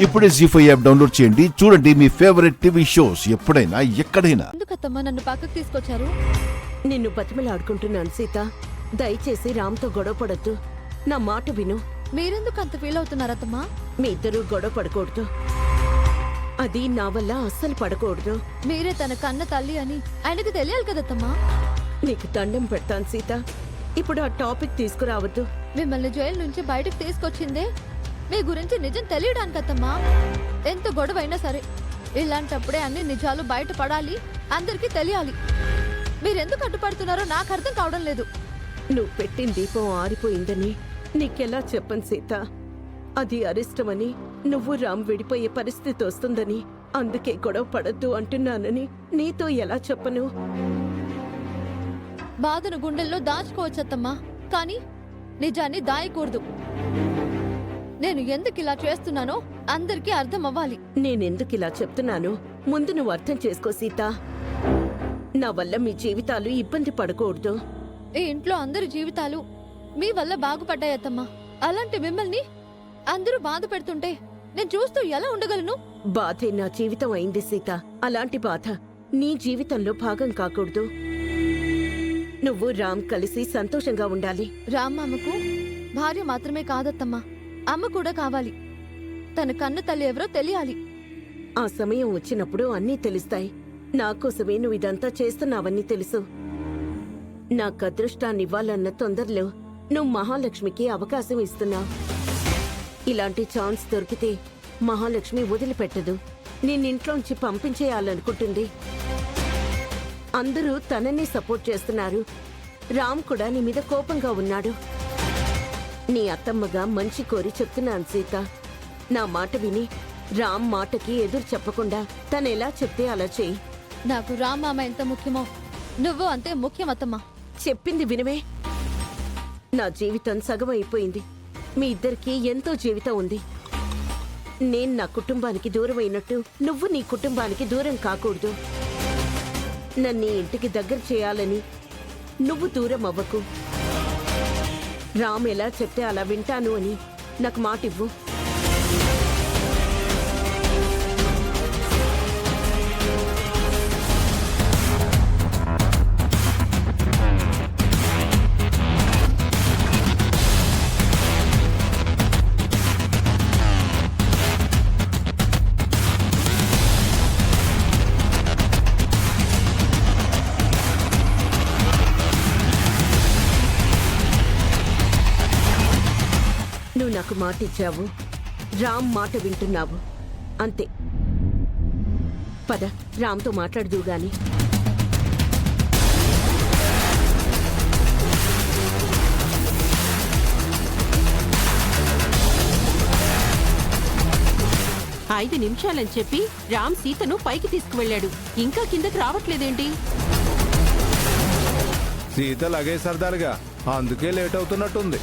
ఇప్పుడే జీ5 app download చేయండి. చూడండి మీ ఫేవరెట్ టీవీ షోస్ ఎప్పుడైనా ఎక్కడైనా. ఎందుకత్తమ్మా నన్ను పక్కకు తీసుకొచ్చారు? నిన్ను బతిమలాడుకుంటున్నాను సీత. దయచేసి రామ్తో గొడవ పడద్దు. నా మాట విను. మీరెందుకు అంత ఫీల్ అవుతున్నారత్తమ్మా? మీ ఇద్దరూ గొడవ పడకూడదు. అది నా వల్ల అస్సలు పడకూడదు. మీరే తన కన్న తల్లి అని ఆయనకి తెలియాలి కదత్తమ్మా. నీకు దండం పెడతాను సీత. ఇప్పుడు ఆ టాపిక్ తీసుకురావద్దు. మిమ్మల్ని జైలు నుంచి బయటకు తీసుకొచ్చిందే మీ గురించి నిజం తెలియడానికి అత్తమ్మా. ఎంత గొడవైనా సరే ఇలాంటప్పుడే అన్ని నిజాలు బయటపడాలి, అందరికీ తెలియాలి. మీరెందుకు అడ్డుపడుతున్నారో నాకు అర్థం కావడం లేదు. నువ్వు పెట్టిన దీపం ఆరిపోయిందని నీకెలా చెప్పను సీత. అది అరిష్టమని, నువ్వు రామ్ విడిపోయే పరిస్థితి వస్తుందని, అందుకే గొడవ పడద్దు అంటున్నానని నీతో ఎలా చెప్పను? బాధను గుండెల్లో దాచుకోవచ్చత్తమ్మా, కానీ నిజాన్ని దాయకూడదు. నేను ఎందుకు ఇలా చేస్తున్నానో అందరికీ అర్థం అవ్వాలి. నేనెందుకు ఇలా చెప్తున్నాను ముందు నువ్వు అర్థం చేసుకో సీత. నా వల్ల మీ జీవితాలు ఇబ్బంది పడకూడదు. ఈ ఇంట్లో అందరి జీవితాలు మీ వల్ల బాగుపడ్డాయత్తమ్మా. అలాంటి మిమ్మల్ని అందరూ బాధ పెడుతుంటే నేను చూస్తూ ఎలా ఉండగలను? బాధే నా జీవితం అయింది సీత. అలాంటి బాధ నీ జీవితంలో భాగం కాకూడదు. నువ్వు రామ్ కలిసి సంతోషంగా ఉండాలి. రామ్మమ్మకు భార్య మాత్రమే కాదత్తమ్మా, అమ్మ కూడా కావాలి. తన కన్న తల్లి ఎవరో తెలియాలి. ఆ సమయం వచ్చినప్పుడు అన్నీ తెలుస్తాయి. నా కోసమే నువ్వు ఇదంతా చేస్తున్నావని తెలుసు. నాకు అదృష్టాన్నివ్వాలన్న తొందరలో నువ్వు మహాలక్ష్మికి అవకాశం ఇస్తున్నావు. ఇలాంటి ఛాన్స్ దొరికితే మహాలక్ష్మి వదిలిపెట్టదు. నిన్నింట్లోంచి పంపించేయాలనుకుంటుంది. అందరూ తనని సపోర్ట్ చేస్తున్నారు. రామ్ కూడా నీ మీద కోపంగా ఉన్నాడు. నీ అత్తమ్మగా మంచి కోరి చెప్తున్నాను సీత. నా మాట విని రామ్ మాటకి ఎదురు చెప్పకుండా తనెలా చెప్తే అలా చెయ్యి. నాకు రామ్మామ ఎంత ముఖ్యమో నువ్వు అంతే ముఖ్యమత్తమ్మా. చెప్పింది వినవే. నా జీవితం సగం అయిపోయింది. మీ ఇద్దరికీ ఎంతో జీవితం ఉంది. నేను నా కుటుంబానికి దూరం అయినట్టు నువ్వు నీ కుటుంబానికి దూరం కాకూడదు. నన్ను ఇంటికి దగ్గర చేయాలని నువ్వు దూరం అవ్వకు. రామ్ ఎలా చెప్తే అలా వింటాను అని నాకు మాట ఇవ్వు. నువ్వు నాకు మాట ఇచ్చావు. రామ్ మాట వింటున్నావు. అంతే. పద, రామ్తో మాట్లాడదు గాని. ఐదు నిమిషాలని చెప్పి రామ్ సీతను పైకి తీసుకువెళ్ళాడు. ఇంకా కిందకి రావట్లేదేంటి? సీత లగేజ్ సర్దారుగా, అందుకే లేట్ అవుతున్నట్టుంది.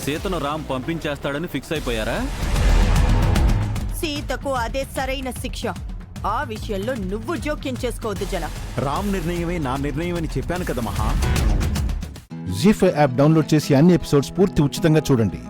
సీతను రామ్ పంపించేస్తాడని ఫిక్స్ అయిపోయారా? సీతకు అదే సరైన శిక్ష. ఆ విషయంలో నువ్వు జోక్యం చేసుకోవద్దు జల. రామ్ నిర్ణయమే నా నిర్ణయం అని చెప్పాను కదా మహా. జీ5 యాప్ డౌన్లోడ్ చేసి అన్ని ఎపిసోడ్స్ పూర్తి ఉచితంగా చూడండి.